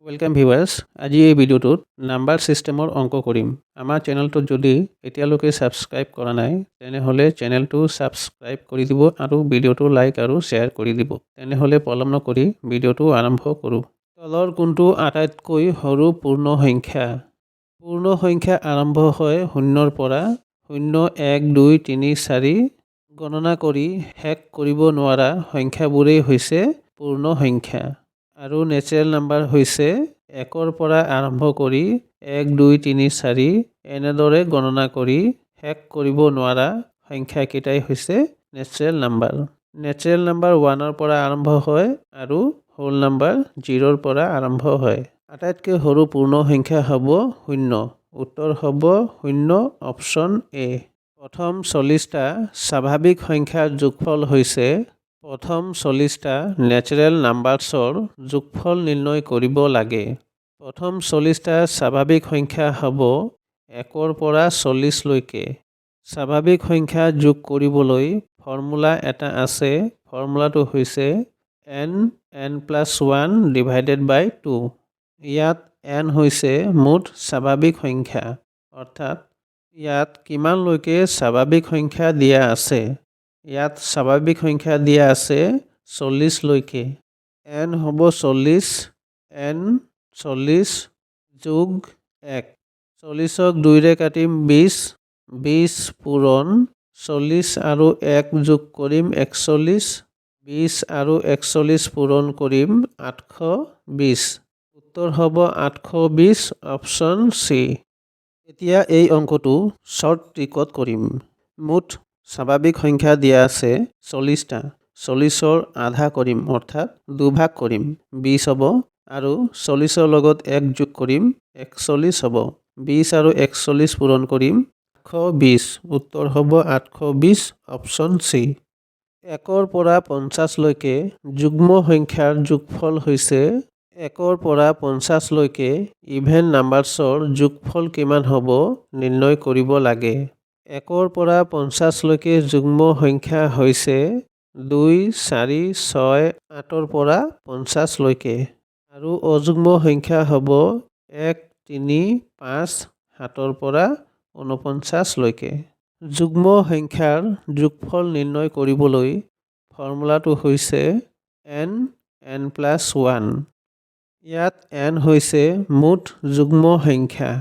Welcome viewers, আজি এই ভিডিওটোত number ছিষ্টেমৰ অংক কৰিম। আমাৰ চেনেলটোত যদি এতিয়ালৈকে ছাবস্ক্ৰাইব কৰা নাই তেনেহ'লে চেনেলটো ছাবস্ক্ৰাইব কৰি দিব আৰু ভিডিওটো লাইক আৰু শ্বেয়াৰ কৰি দিব। তেনেহ'লে পলম নকৰি ভিডিওটো আৰম্ভ কৰোঁ। তলৰ কোনটো আটাইতকৈ সৰু পূৰ্ণ সংখ্যা? পূৰ্ণ সংখ্যা আৰম্ভ হয় শূন্যৰ পৰা। 0, 1, 2, 3, 4 গণনা কৰি শেষ কৰিব নোৱাৰা সংখ্যাবোৰেই হৈছে পূৰ্ণ সংখ্যা। আৰু নেচাৰেল নাম্বাৰ হৈছে 1ৰ পৰা আৰম্ভ কৰি 1, 2, 3, 4 এনেদৰে গণনা কৰি শেষ কৰিব নোৱাৰা সংখ্যাকেইটাই হৈছে নেচাৰেল নাম্বাৰ। নেচাৰেল নাম্বাৰ 1ৰ পৰা আৰম্ভ হয় আৰু হোল নাম্বাৰ 0ৰ পৰা আৰম্ভ হয়। আটাইতকৈ সৰু পূৰ্ণ সংখ্যা হ'ব 0। উত্তৰ হ'ব 0, অপশ্যন এ। প্ৰথম 40টা স্বাভাৱিক সংখ্যাৰ যোগফল হৈছে প্ৰথম 40টা নেচাৰেল নাম্বাৰছৰ যোগফল নিৰ্ণয় কৰিব লাগে। প্ৰথম 40টা স্বাভাৱিক সংখ্যা হ'ব 1ৰ পৰা 40 লৈকে। স্বাভাৱিক সংখ্যা যোগ কৰিবলৈ ফৰ্মুলা এটা আছে। ফৰ্মুলাটো হৈছে n+1/2। ইয়াত n হৈছে মুঠ স্বাভাৱিক সংখ্যা, অৰ্থাৎ ইয়াত কিমানলৈকে স্বাভাৱিক সংখ্যা দিয়া আছে। ইয়াত স্বাভাৱিক সংখ্যা দিয়া আছে 40 লৈকে। n হ'ব 40, n 40 যোগ 1। 40ক 2ৰে কাটিম 20, 20 পূৰণ 40 আৰু 1 যোগ কৰিম 41, 20 আৰু 41 পূৰণ কৰিম 820। উত্তৰ হ'ব 820, অপশ্যন চি। এতিয়া এই অংকটো শ্বৰ্ট ট্ৰিকত কৰিম। মুঠ স্বাভাৱিক সংখ্যা দিয়া আছে 40টা। 40ৰ আধা কৰিম, অৰ্থাৎ দুভাগ কৰিম, 20 হ'ব। আৰু 40ৰ লগত 1 যোগ কৰিম, 41 হ'ব। 20 আৰু 41 পূৰণ কৰিম 820। উত্তৰ হ'ব 820, অপশ্যন চি। 1ৰ পৰা 50 লৈকে যুগ্ম সংখ্যাৰ যোগফল হৈছে 1ৰ পৰা 50 লৈকে ইভেন নাম্বাৰছৰ যোগফল কিমান হ'ব নিৰ্ণয় কৰিব লাগে। 1ৰ পৰা 50 লৈকে যুগ্ম সংখ্যা হৈছে 2, 4, 6, 8ৰ পৰা 50 লৈকে। আৰু অযুগ্ম সংখ্যা হ'ব 1, 3, 5, 7ৰ পৰা 49 লৈকে। যুগ্ম সংখ্যাৰ যোগফল নিৰ্ণয় কৰিবলৈ ফৰ্মুলাটো হৈছে n+1। ইয়াত n হৈছে মুঠ যুগ্ম সংখ্যা,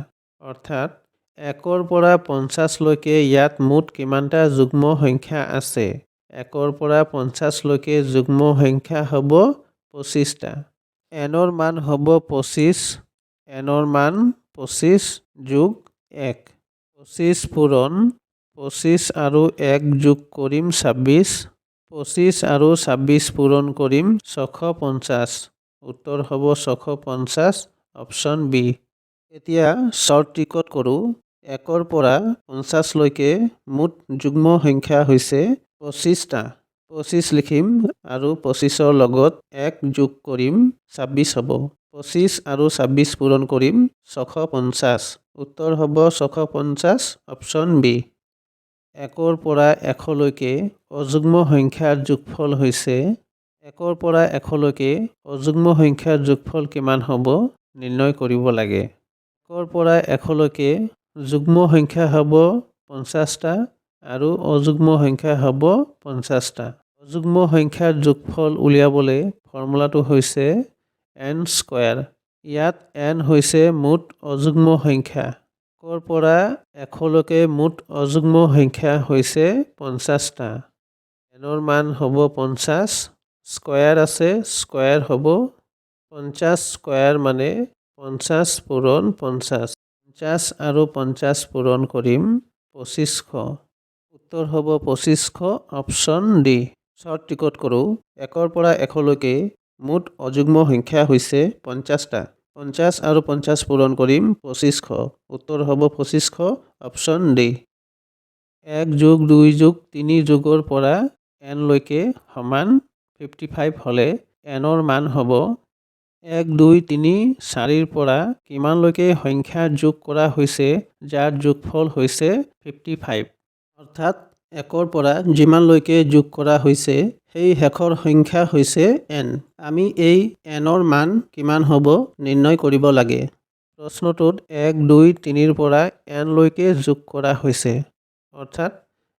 অৰ্থাৎ 1ৰ পৰা 50 লৈকে ইয়াত মুঠ কিমানটা যুগ্ম সংখ্যা আছে। 1ৰ পৰা 50 লৈকে যুগ্ম সংখ্যা হ'ব 25টা। nৰ মান হ'ব 25। nৰ মান 25 যোগ 1। 25 পূৰণ 25 আৰু 1 যোগ কৰিম 26। 25 আৰু 26 পূৰণ কৰিম 650। উত্তৰ হ'ব 650, অপশ্যন বি। এতিয়া শ্বৰ্ট ট্ৰিকত কৰোঁ। 1ৰ পৰা 50 লৈকে মুঠ যুগ্ম সংখ্যা হৈছে 25টা। 25 লিখিম আৰু 25ৰ লগত 1 যোগ কৰিম 26 হ'ব। 25 আৰু 26 পূৰণ কৰিম 650। উত্তৰ হ'ব 650, অপশ্যন বি। 1ৰ পৰা 100 লৈকে অযুগ্ম সংখ্যাৰ যোগফল হৈছে 1ৰ পৰা 100 লৈকে অযুগ্ম সংখ্যাৰ যোগফল কিমান হ'ব নিৰ্ণয় কৰিব লাগে। 1ৰ পৰা 100 লৈকে যুগ্ম সংখ্যা হ'ব 50টা আৰু অযুগ্ম সংখ্যা হ'ব 50টা। অযুগ্ম সংখ্যাৰ যোগফল উলিয়াবলৈ ফৰ্মুলাটো হৈছে n²। ইয়াত n হৈছে মুঠ অযুগ্ম সংখ্যা। 1ৰ পৰা 100 লৈকে মুঠ অযুগ্ম সংখ্যা হৈছে 50টা। nৰ মান হ'ব 50, স্কয়াৰ আছে, স্কয়াৰ হ'ব 50 স্কয়াৰ মানে 50 পূৰণ 50। 50 আৰু 50 পূৰণ কৰিম 2500। উত্তৰ হ'ব 2500, অপশ্যন ডি। শ্বৰ্ট ট্ৰিকত কৰোঁ। 1ৰ পৰা 100 লৈকে মুঠ অযুগ্ম সংখ্যা হৈছে 50টা। 50 আৰু 50 পূৰণ কৰিম 2500। উত্তৰ হ'ব 2500, অপশ্যন ডি। 1 যোগ 2 যোগ 3 যোগৰ পৰা n লৈকে সমান 55 হ'লে nৰ মান হ'ব 1, 2, 3, 4ৰ পৰা কিমানলৈকে সংখ্যা যোগ কৰা হৈছে যাৰ যোগফল হৈছে 55। অৰ্থাৎ 1ৰ পৰা যিমানলৈকে যোগ কৰা হৈছে সেই শেষৰ সংখ্যা হৈছে n। আমি এই nৰ মান কিমান হ'ব নিৰ্ণয় কৰিব লাগে। প্ৰশ্নটোত 1, 2, 3ৰ পৰা n লৈকে যোগ কৰা হৈছে। অৰ্থাৎ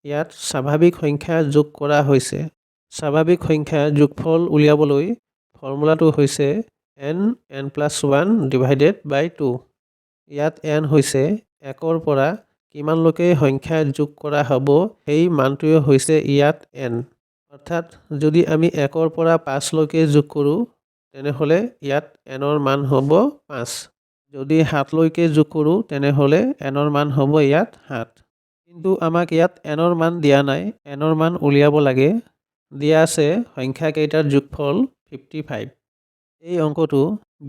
ইয়াত স্বাভাৱিক সংখ্যা যোগ কৰা হৈছে। স্বাভাৱিক সংখ্যাৰ যোগফল উলিয়াবলৈ ফৰ্মুলাটো হৈছে n+1/2। ইয়াত n হৈছে 1ৰ পৰা কিমানলৈকে সংখ্যা যোগ কৰা হ'ব সেই মানটোৱে হৈছে ইয়াত n। অৰ্থাৎ যদি আমি 1ৰ পৰা 5লৈকে যোগ কৰোঁ তেনেহ'লে ইয়াত nৰ মান হ'ব 5। যদি 7লৈকে যোগ কৰোঁ তেনেহ'লে nৰ মান হ'ব ইয়াত 7। কিন্তু আমাক ইয়াত nৰ মান দিয়া নাই, nৰ মান উলিয়াব লাগে। দিয়া আছে সংখ্যাকেইটাৰ যোগফল 55। এই অংকটো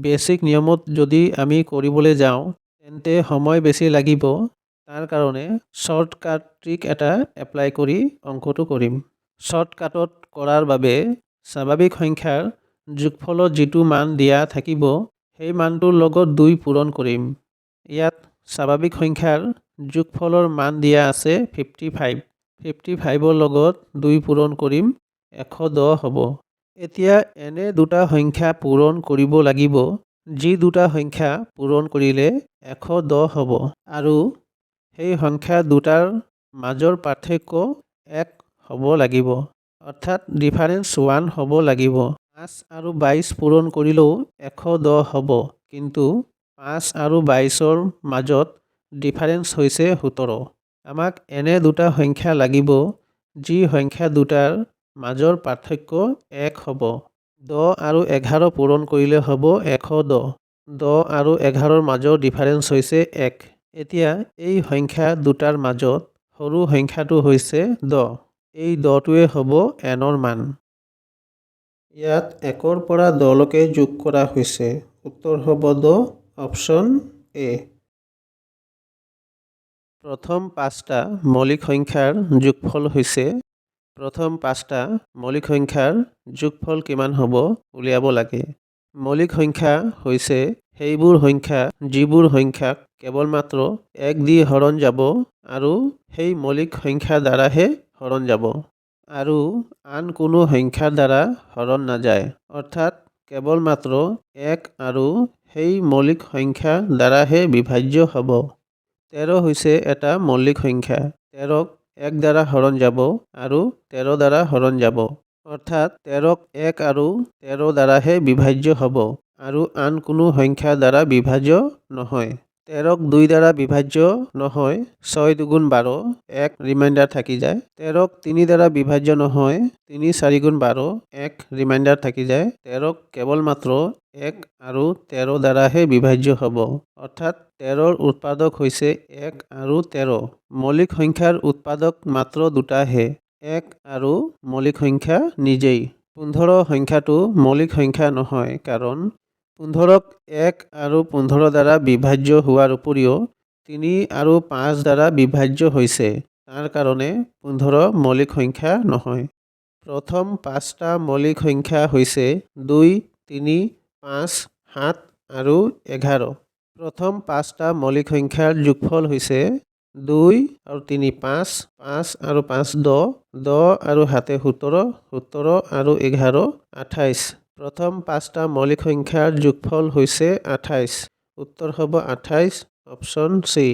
বেছিক নিয়মত যদি আমি কৰিবলৈ যাওঁ তেন্তে সময় বেছি লাগিব। তাৰ কাৰণে শ্বৰ্টকাট ট্ৰিক এটা এপ্লাই কৰি অংকটো কৰিম। শ্বৰ্টকাটত কৰাৰ বাবে স্বাভাৱিক সংখ্যাৰ যোগফলত যিটো মান দিয়া থাকিব সেই মানটোৰ লগত 2 পূৰণ কৰিম। ইয়াত স্বাভাৱিক সংখ্যাৰ যোগফলৰ মান দিয়া আছে 55। 55ৰ লগত 2 পূৰণ কৰিম 110 হ'ব। এতিয়া এনে দুটা সংখ্যা পূৰণ কৰিব লাগিব যি দুটা সংখ্যা পূৰণ কৰিলে 110 হ'ব আৰু সেই সংখ্যা দুটাৰ মাজৰ পাৰ্থক্য 1 হ'ব লাগিব। অৰ্থাৎ ডিফাৰেন্স 1 হ'ব লাগিব। 5 আৰু 22 পূৰণ কৰিলেও 110 হ'ব, কিন্তু 5 আৰু 22ৰ মাজত ডিফাৰেন্স হৈছে 17। আমাক এনে দুটা সংখ্যা লাগিব যি সংখ্যা দুটাৰ মাজৰ পাৰ্থক্য 1 হ'ব। 10 আৰু 11 পূৰণ কৰিলে হ'ব 110। 10 আৰু 11ৰ মাজৰ ডিফাৰেন্স হৈছে 1। এতিয়া এই সংখ্যা দুটাৰ মাজত সৰু সংখ্যাটো হৈছে 10। এই 10টোৱে হ'ব nৰ মান। ইয়াত 1ৰ পৰা 10লৈকে যোগ কৰা হৈছে। উত্তৰ হ'ব 10, অপশ্যন এ। প্ৰথম 5টা মৌলিক সংখ্যাৰ যোগফল হৈছে। প্ৰথম 5টা মৌলিক সংখ্যাৰ যোগফল কিমান হ'ব উলিয়াব লাগে। মৌলিক সংখ্যা হৈছে সেইবোৰ সংখ্যা যিবোৰ সংখ্যাক কেৱল মাত্ৰ 1 দি হৰণ যাব আৰু সেই মৌলিক সংখ্যাৰ দ্বাৰাহে হৰণ যাব আৰু আন কোনো সংখ্যাৰ দ্বাৰা হৰণ নাযায়। অৰ্থাৎ কেৱল মাত্ৰ 1 আৰু সেই মৌলিক সংখ্যাৰ দ্বাৰাহে বিভাজ্য হ'ব। 13 হৈছে এটা মৌলিক সংখ্যা। 13ক 1 দ্বাৰা হৰণ যাব আৰু 13 দ্বাৰা হৰণ যাব। অৰ্থাৎ 13ক 1 আৰু 13 দ্বাৰাহে বিভাজ্য হ'ব আৰু আন কোনো সংখ্যাৰ দ্বাৰা বিভাজ্য নহয়। 13ক 2 দ্বাৰা বিভাজ্য নহয়, 6 2 12, 1 ৰিমাইণ্ডাৰ থাকি যায়। 13ক 3 দ্বাৰা বিভাজ্য নহয়, 3 4 12, 1 ৰিমাইণ্ডাৰ থাকি যায়। 13ক কেৱল মাত্ৰ 1 আৰু 13 দ্বাৰাহে বিভাজ্য হ'ব। অৰ্থাৎ 13ৰ উৎপাদক হৈছে 1 আৰু 13। মৌলিক সংখ্যাৰ উৎপাদক মাত্ৰ দুটাহে, 1 আৰু মৌলিক সংখ্যা নিজেই। 15 সংখ্যাটো মৌলিক সংখ্যা নহয়, কাৰণ 15ক 1 আৰু 15 দ্বাৰা বিভাজ্য হোৱাৰ উপৰিও 3 আৰু 5 দ্বাৰা বিভাজ্য হৈছে। তাৰ কাৰণে 15 মৌলিক সংখ্যা নহয়। প্ৰথম 5টা মৌলিক সংখ্যা হৈছে 2, 3, 5, 7 আৰু 11। প্ৰথম 5টা মৌলিক সংখ্যাৰ যোগফল হৈছে 2 আৰু 3 5, 5 আৰু 5 10, 10 আৰু 7 17, 17 আৰু 11 28। প্ৰথম 5টা মৌলিক সংখ্যাৰ যোগফল হৈছে 28। উত্তৰ হ'ব 28, অপশ্যন চি।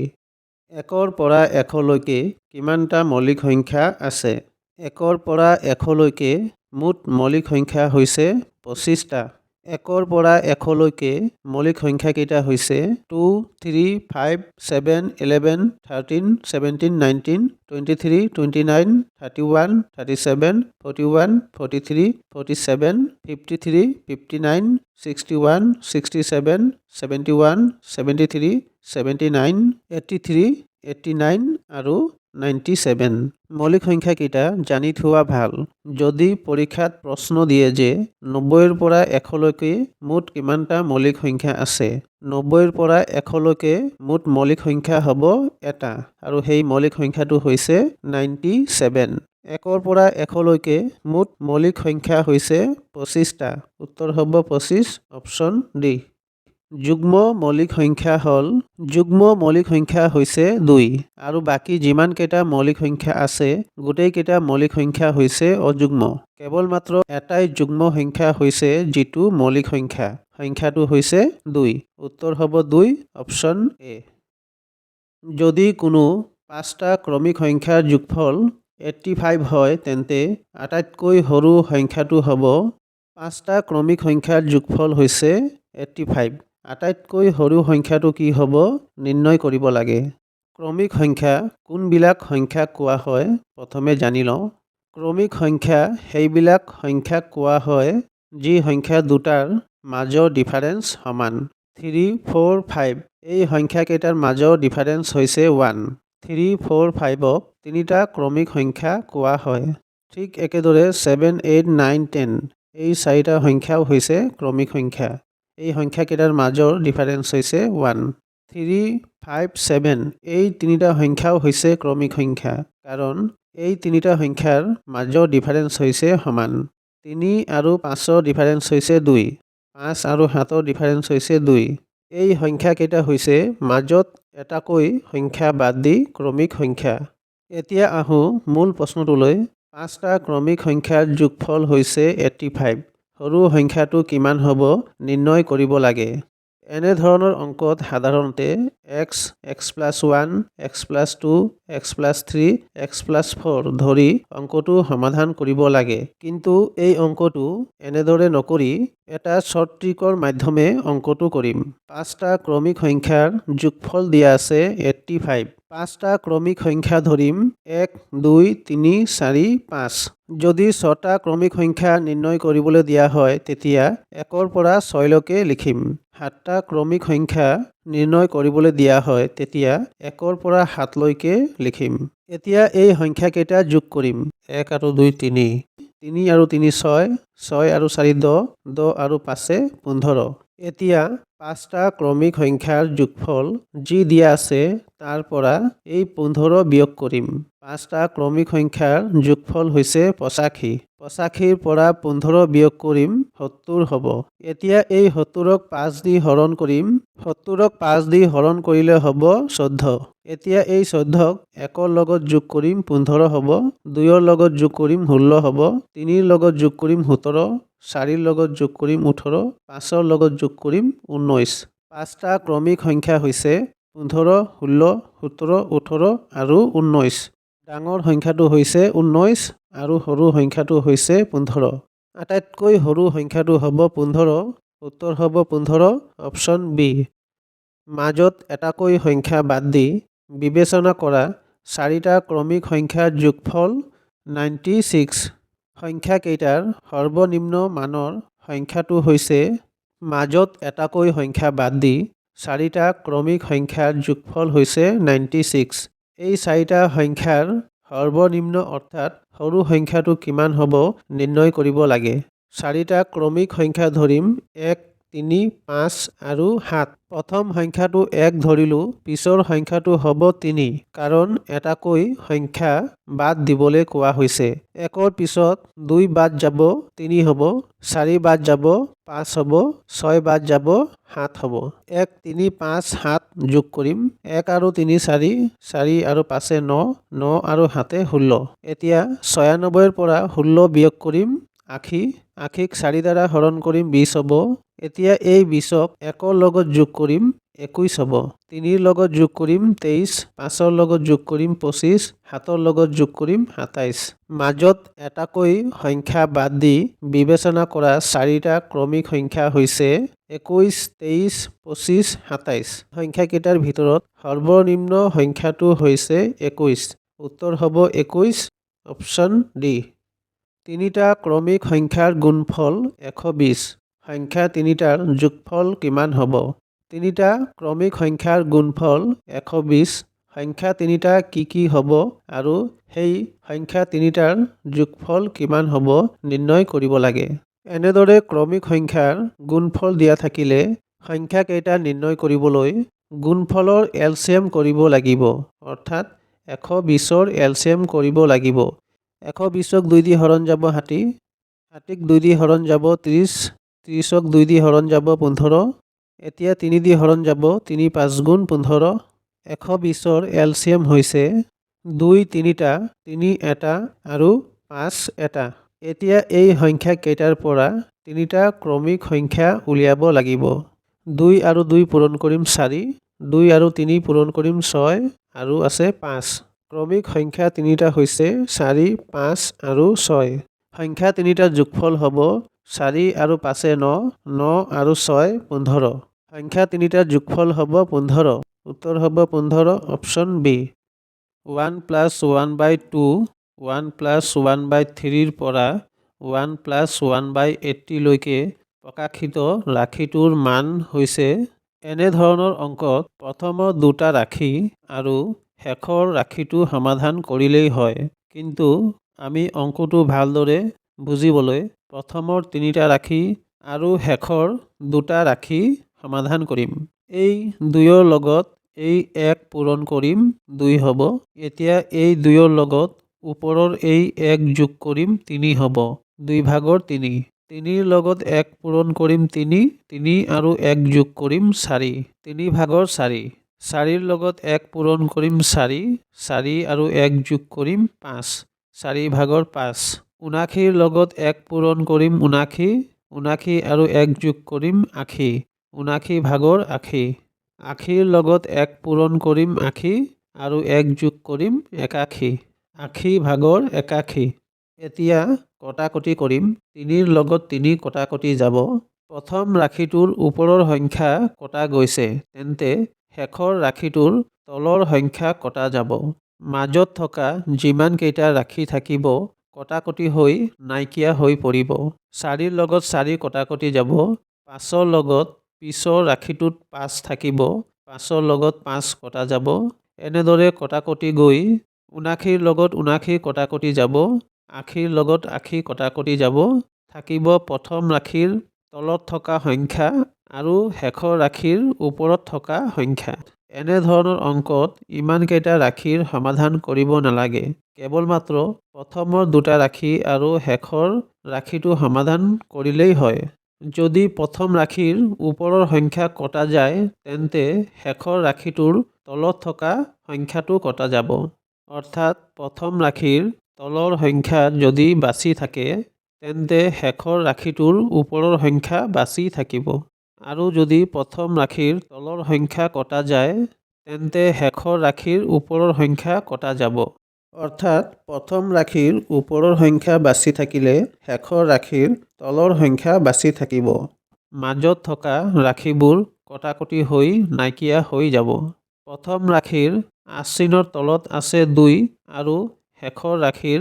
1ৰ পৰা 100লৈকে কিমানটা মৌলিক সংখ্যা আছে? 1ৰ পৰা 100লৈকে মুঠ মৌলিক সংখ্যা হৈছে 25টা। 1ৰ পৰা 100লৈকে মৌলিক সংখ্যা কেইটা হৈছে 2, 3, 5, 7, 11, 13, 17, 19, 23, 29, 31, 37, 41, 43, 47, 53, 59, 61, 67, 71, 73, 79, 83, 89 আৰু 97। মৌলিক সংখ্যা কেইটা জানি থোৱা ভাল। যদি পৰীক্ষাত প্ৰশ্ন দিয়ে যে 90ৰ পৰা 100লৈকে মুঠ কিমানটা মৌলিক সংখ্যা আছে, 90ৰ পৰা 100লৈকে মুঠ মৌলিক সংখ্যা হ'ব এটা আৰু সেই মৌলিক সংখ্যাটো হৈছে 97। 1ৰ পৰা 100লৈকে মুঠ মৌলিক সংখ্যা হৈছে 25টা। উত্তৰ হ'ব 25, অপশ্যন ডি। যুগ্ম মৌলিক সংখ্যা হ'ল হৈছে 2 আৰু বাকী যিমানকেইটা মৌলিক সংখ্যা আছে গোটেইকেইটা মৌলিক সংখ্যা হৈছে অযুগ্ম। কেৱল মাত্ৰ এটাই যুগ্ম সংখ্যা হৈছে যিটো মৌলিক সংখ্যা। সংখ্যাটো হৈছে 2। উত্তৰ হ'ব 2, অপশ্যন এ। যদি কোনো 5টা ক্ৰমিক সংখ্যাৰ যোগফল 85 হয় তেন্তে আটাইতকৈ সৰু সংখ্যাটো হ'ব 5টা ক্ৰমিক সংখ্যাৰ যোগফল হৈছে 85। আটাইতকৈ সৰু সংখ্যাটো কি হ'ব নিৰ্ণয় কৰিব লাগে। ক্ৰমিক সংখ্যা কোনবিলাক সংখ্যাক কোৱা হয় প্ৰথমে জানি লওঁ। ক্ৰমিক সংখ্যা সেইবিলাক সংখ্যাক কোৱা হয় যি সংখ্যা দুটাৰ মাজৰ ডিফাৰেন্স সমান। 3, 4, 5 এই সংখ্যাকেইটাৰ মাজৰ ডিফাৰেন্স হৈছে 1। 3, 4, 5ক তিনিটা ক্ৰমিক সংখ্যা কোৱা হয়। ঠিক একেদৰে 7, 8, 9, 10 এই চাৰিটা সংখ্যাও হৈছে ক্ৰমিক সংখ্যা। এই সংখ্যাকেইটাৰ মাজৰ ডিফাৰেন্স হৈছে 1। 3, 5, 7 এই তিনিটা সংখ্যাও হৈছে ক্ৰমিক সংখ্যা কাৰণ এই তিনিটা সংখ্যাৰ মাজৰ ডিফাৰেন্স হৈছে সমান। 3 আৰু 5ৰ ডিফাৰেন্স হৈছে 2। 5 আৰু 7ৰ ডিফাৰেন্স হৈছে 2। এই সংখ্যাকেইটা হৈছে মাজত এটাকৈ সংখ্যা বাদ দি ক্ৰমিক সংখ্যা। এতিয়া আহোঁ মূল প্ৰশ্নটোলৈ। 5টা ক্ৰমিক সংখ্যাৰ যোগফল হৈছে 85। সৰু সংখ্যাটো কিমান হ'ব নিৰ্ণয় কৰিব লাগে। এনেধৰণৰ অংকত সাধাৰণতে x, x+1, x+2, x+3, x+4 ধৰি অংকটো সমাধান কৰিব লাগে। কিন্তু এই অংকটো এনেদৰে নকৰি এটা শ্বৰ্ট ট্ৰিকৰ মাধ্যমে অংকটো কৰিম। 5টা ক্ৰমিক সংখ্যাৰ যোগফল দিয়া আছে 85। 5টা ক্ৰমিক সংখ্যা ধৰিম 1, 2, 3, 4, 5। যদি 6টা ক্ৰমিক সংখ্যা নিৰ্ণয় কৰিবলৈ দিয়া হয় তেতিয়া 1ৰ পৰা 6লৈকে লিখিম। 7টা ক্ৰমিক সংখ্যা নিৰ্ণয় কৰিবলৈ দিয়া হয় তেতিয়া 1ৰ পৰা 7লৈকে লিখিম। এতিয়া এই সংখ্যাকেইটা যোগ কৰিম। 1 আৰু 2 3, 3 আৰু 3 6, 6 আৰু 4 10, 10 আৰু 5 15। এতিয়া 5টা ক্ৰমিক সংখ্যাৰ যোগফল যি দিয়া আছে তাৰ পৰা এই 15 বিয়োগ কৰিম। 5টা ক্ৰমিক সংখ্যাৰ যোগফল হৈছে 85। 85ৰ পৰা 15 বিয়োগ কৰিম 70 হ'ব। এতিয়া এই 70ক 5 দি হৰণ কৰিম। 70ক 5 দি হৰণ কৰিলে হ'ব 14। এতিয়া এই 14ক 1ৰ লগত যোগ কৰিম 15 হ'ব। 2ৰ লগত যোগ কৰিম 16 হ'ব। 3ৰ লগত যোগ কৰিম 17। 4ৰ লগত যোগ কৰিম 18। 5ৰ লগত যোগ কৰিম 19। 5টা ক্ৰমিক সংখ্যা হৈছে 15, 16, 17, 18 আৰু 19। ডাঙৰ সংখ্যাটো হৈছে 19 আৰু সৰু সংখ্যাটো হৈছে 15। আটাইতকৈ সৰু সংখ্যাটো হ'ব 15। উত্তৰ হ'ব 15, অপশ্যন বি। মাজত এটাকৈ সংখ্যা বাদ দি বিবেচনা কৰা 4টা ক্ৰমিক সংখ্যাৰ যোগফল 96। সংখ্যাকেইটাৰ সৰ্বনিম্ন মানৰ সংখ্যাটো হৈছে মাজত এটাকৈ সংখ্যা বাদ দি 4টা ক্ৰমিক সংখ্যাৰ যোগফল হৈছে 96। এই 4টা সংখ্যাৰ সৰ্বনিম্ন অৰ্থাৎ সৰু সংখ্যাটো কিমান হ'ব নিৰ্ণয় কৰিব লাগে। 4টা ক্ৰমিক সংখ্যা ধৰিম 1, 3, 5 আৰু 7। প্ৰথম সংখ্যাটো 1 ধৰিলোঁ, পিছৰ সংখ্যাটো হ'ব 3 কাৰণ এটাকৈ সংখ্যা বাদ দিবলৈ কোৱা হৈছে। 1ৰ পিছত 2 বাদ যাব 3 হ'ব, 4 বাদ যাব 5 হ'ব, 6 বাদ যাব 7 হ'ব। 1, 3, 5, 7 যোগ কৰিম। 1 আৰু 3 4, 4 আৰু 5 9, 9 আৰু 7 16। এতিয়া 96ৰ পৰা 16 বিয়োগ কৰিম 80। 80ক 4 দ্বাৰা হৰণ কৰিম 20 হ'ব। এতিয়া এই 20ক 1ৰ লগত যোগ কৰিম 21 হ'ব। 3ৰ লগত যোগ কৰিম 23, 5ৰ লগত যোগ কৰিম 25, 7ৰ লগত যোগ কৰিম 27। মাজত এটাকৈ সংখ্যা বাদ দি বিবেচনা কৰা 4টা ক্ৰমিক সংখ্যা হৈছে 21, 23, 25, 27। সংখ্যাকেইটাৰ ভিতৰত সৰ্বনিম্ন সংখ্যাটো হৈছে 21। উত্তৰ হ'ব 21, অপশ্যন ডি। তিনিটা ক্ৰমিক সংখ্যাৰ গুণফল 120। সংখ্যা তিনিটাৰ যোগফল কিমান হ'ব? তিনিটা ক্ৰমিক সংখ্যাৰ গুণফল 120। সংখ্যা তিনিটা কি কি হ'ব আৰু সেই সংখ্যা তিনিটাৰ যোগফল কিমান হ'ব নিৰ্ণয় কৰিব লাগে। এনেদৰে ক্ৰমিক সংখ্যাৰ গুণফল দিয়া থাকিলে সংখ্যা কেইটা নিৰ্ণয় কৰিবলৈ গুণফলৰ এলচিএম কৰিব লাগিব, অৰ্থাৎ 120ৰ এলচিএম কৰিব লাগিব। 120ক 2 দি হৰণ যাব 60, 60ক 2 দি হৰণ যাব 30, 30ক 2 দি হৰণ যাব 15, এতিয়া 3 দি হৰণ যাব। 3 5 গুণ 15। 120ৰ এলচিয়াম হৈছে 2 3টা, 3 এটা আৰু 5 এটা। এতিয়া এই সংখ্যা কেইটাৰ পৰা 3টা ক্ৰমিক সংখ্যা উলিয়াব লাগিব। 2 আৰু 2 পূৰণ কৰিম 4, 2 আৰু 3 পূৰণ কৰিম 6 আৰু আছে 5। ক্ৰমিক সংখ্যা 3টা হৈছে 4, 5 আৰু 6। সংখ্যা 3টাৰ যোগফল হ'ব 4 আৰু 5 9, 9 আৰু 6 15। সংখ্যা 3টাৰ যোগফল হ'ব 15। উত্তৰ হ'ব 15, অপশ্যন বি। 1 + 1/2, 1 + 1/3ৰ পৰা 1 + 1/80 লৈকে প্ৰকাশিত ৰাশিটোৰ মান হৈছে। এনেধৰণৰ অংকত প্ৰথমৰ দুটা ৰাশি আৰু শেষৰ ৰাশিটো সমাধান কৰিলেই হয়। কিন্তু আমি অংকটো ভালদৰে বুজিবলৈ প্ৰথমৰ 3টা ৰাশি আৰু শেষৰ দুটা ৰাশি সমাধান কৰিম। এই 2ৰ লগত এই 1 পূৰণ কৰিম 2 হ'ব। এতিয়া এই 2ৰ লগত ওপৰৰ এই 1 যোগ কৰিম 3 হ'ব। 2/3। 3ৰ লগত 1 পূৰণ কৰিম 3, 3 আৰু 1 যোগ কৰিম 4, 3/4। 4ৰ লগত 1 পূৰণ কৰিম 4, 4 আৰু 1 যোগ কৰিম 5, 4/5। 79ৰ লগত 1 পূৰণ কৰিম 79, 79 আৰু 1 যোগ কৰিম 80, 79/80। 80ৰ লগত 1 পূৰণ কৰিম 80 আৰু 1 যোগ কৰিম 81, 80/81। এতিয়া কটাকটি কৰিম। 3ৰ লগত 3 কটাকটি যাব। প্ৰথম ৰাশিটোৰ ওপৰৰ সংখ্যা কটা গৈছে, তেন্তে শেষৰ ৰাশিটোৰ তলৰ সংখ্যা কটা যাব। মাজত থকা যিমান কেইটা ৰাশি থাকিব কটাকটি হৈ নাইকিয়া হৈ পৰিব। 4ৰ লগত 4 কটাকটি যাব। 5ৰ লগত পিছৰ ৰাশিটোত 5 থাকিব, 5ৰ লগত 5 কটা যাব। এনেদৰে কটাকটি গৈ 79ৰ লগত 79 কটাকটি যাব, 80ৰ লগত 80 কটাকটি যাব। থাকিব প্ৰথম ৰাশিৰ তলত থকা সংখ্যা আৰু শেষৰ ৰাশিৰ ওপৰত থকা সংখ্যা। এনেধৰণৰ অংকত ইমানকেইটা ৰাশিৰ সমাধান কৰিব নালাগে। কেৱল মাত্ৰ প্ৰথমৰ দুটা ৰাশি আৰু শেষৰ ৰাশিটো সমাধান কৰিলেই হয়। যদি প্ৰথম ৰাশিৰ ওপৰৰ সংখ্যা কটা যায়, তেন্তে শেষৰ ৰাশিটোৰ তলত থকা সংখ্যাটো কটা যাব। অৰ্থাৎ প্ৰথম ৰাশিৰ তলৰ সংখ্যা যদি বাচি থাকে, তেন্তে শেষৰ ৰাশিটোৰ ওপৰৰ সংখ্যা বাচি থাকিব। আৰু যদি প্ৰথম ৰাশিৰ তলৰ সংখ্যা কটা যায়, তেন্তে শেষৰ ৰাশিৰ ওপৰৰ সংখ্যা কটা যাব। অৰ্থাৎ প্ৰথম ৰাশিৰ ওপৰৰ সংখ্যা বাচি থাকিলে শেষৰ ৰাশিৰ তলৰ সংখ্যা বাচি থাকিব। মাজত থকা ৰাশিবোৰ কটাকটি হৈ নাইকিয়া হৈ যাব। প্ৰথম ৰাশিৰ আশ্বিনৰ তলত আছে 2 আৰু শেষৰ ৰাশিৰ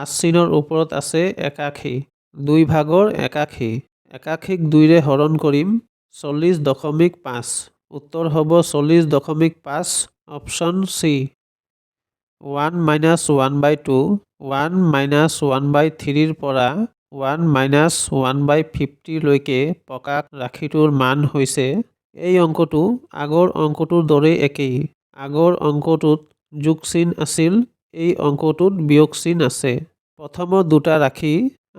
আশ্বিনৰ ওপৰত আছে 81, 2/81। 81ক 2ৰে হৰণ কৰিম 40.5। উত্তৰ হ'ব 40.5, অপশ্যন চি। 1 - 1/2, 1 - 1/3ৰ পৰা 1 - 1/50 লৈকে প্ৰকাশ ৰাশিটোৰ মান হৈছে। এই অংকটো আগৰ অংকটোৰ দৰে একেই। আগৰ অংকটোত যোগ চিন আছিল, এই অংকটোত বিয়োগ চিন আছে। প্ৰথমৰ দুটা ৰাশি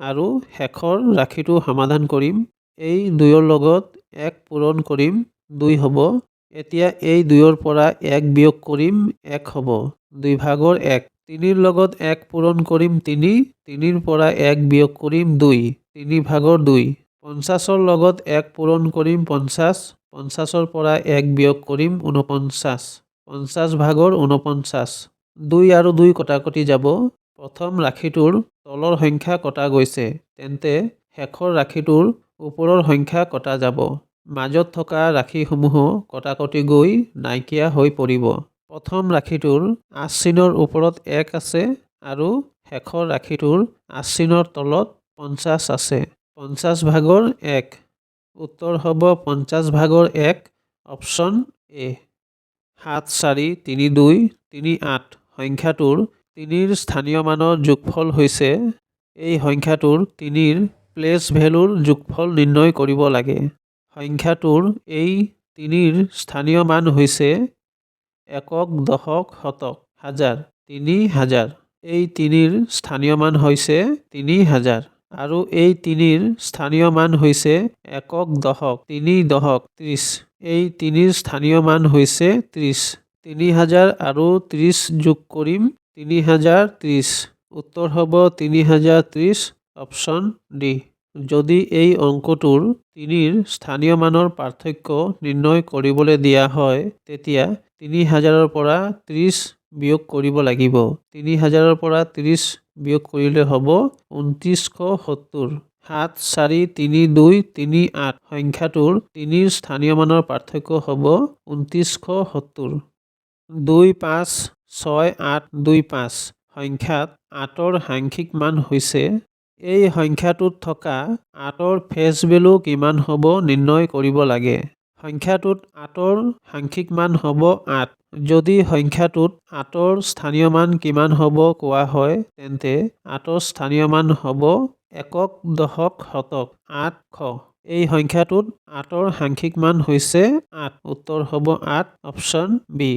আৰু শেষৰ ৰাশিটো সমাধান কৰিম। এই 2ৰ লগত 1 পূৰণ কৰিম 2 হ'ব। এতিয়া এই 2ৰ পৰা 1 বিয়োগ কৰিম 1 হ'ব। 2/1। 3ৰ লগত 1 পূৰণ কৰিম 3, 3ৰ পৰা 1 বিয়োগ কৰিম 2, 3/2। 50ৰ লগত 1 পূৰণ কৰিম 50, 50ৰ পৰা 1 বিয়োগ কৰিম 49, 50/49। 2 আৰু 2 কটাকটি যাব। প্ৰথম ৰাশিটোৰ তলৰ সংখ্যা কটা গৈছে, তেন্তে শেষৰ ৰাশিটোৰ ওপৰৰ সংখ্যা কটা যাব। মাজত থকা ৰাশিসমূহ কটাকটি গৈ নাইকিয়া হৈ পৰিব। প্ৰথম ৰাশিটোৰ আশ্বিনৰ ওপৰত 1 আছে আৰু শেষৰ ৰাশিটোৰ আশ্বিনৰ তলত 50 আছে। 50/1। উত্তৰ হ'ব 50/1, অপশ্যন এ। 7 4 3 2 3 8 সংখ্যাটোৰ 3ৰ স্থানীয় মানৰ যোগফল হৈছে। এই সংখ্যাটোৰ 3ৰ প্লেচ ভেলুৰ যোগফল নিৰ্ণয় কৰিব লাগে। সংখ্যাটোৰ এই 3ৰ স্থানীয় মান হৈছে একক, দশক, শতক, হাজাৰ, 3000। এই 3ৰ স্থানীয় মান হৈছে 3000। আৰু এই 3ৰ স্থানীয় মান হৈছে একক দশক, 3 দশক 30। এই 3ৰ স্থানীয় মান হৈছে 30। 3000 আৰু 30 যোগ কৰিম 3030। উত্তৰ হ'ব 3030, অপশ্যন ডি। যদি এই অংকটোৰ 3ৰ স্থানীয় মানৰ পাৰ্থক্য নিৰ্ণয় কৰিবলৈ দিয়া হয়, তেতিয়া 3000ৰ পৰা 30 বিয়োগ কৰিব লাগিব। 3000ৰ পৰা 30 বিয়োগ কৰিলে হ'ব 2970। 7, 4, 3, 2, 3, 8 সংখ্যাটোৰ 3ৰ স্থানীয় মানৰ পাৰ্থক্য হ'ব 2970। 2, 5, 6, 8, 2, 5 সংখ্যাত 8ৰ সাংখ্যিক মান হৈছে। এই সংখ্যাটোত থকা 8ৰ ফেচ ভেলু কিমান হ'ব নিৰ্ণয় কৰিব লাগে। সংখ্যাটোত 8ৰ সাংখ্যিক মান হ'ব 8। যদি সংখ্যাটোত 8ৰ স্থানীয় মান কিমান হ'ব কোৱা হয়, তেন্তে 8ৰ স্থানীয় মান হ'ব একক দশক শতক 800। এই সংখ্যাটোত 8ৰ সাংখ্যিক মান হৈছে 8। উত্তৰ হ'ব 8, অপশ্যন বি।